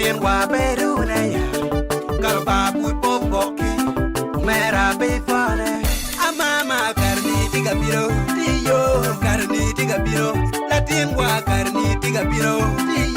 Latin wa beruna ya kalpa put popoke mera be fare amama karni tiga biro tiyo karni tiga biro Latin wa karni tiga biro tiyo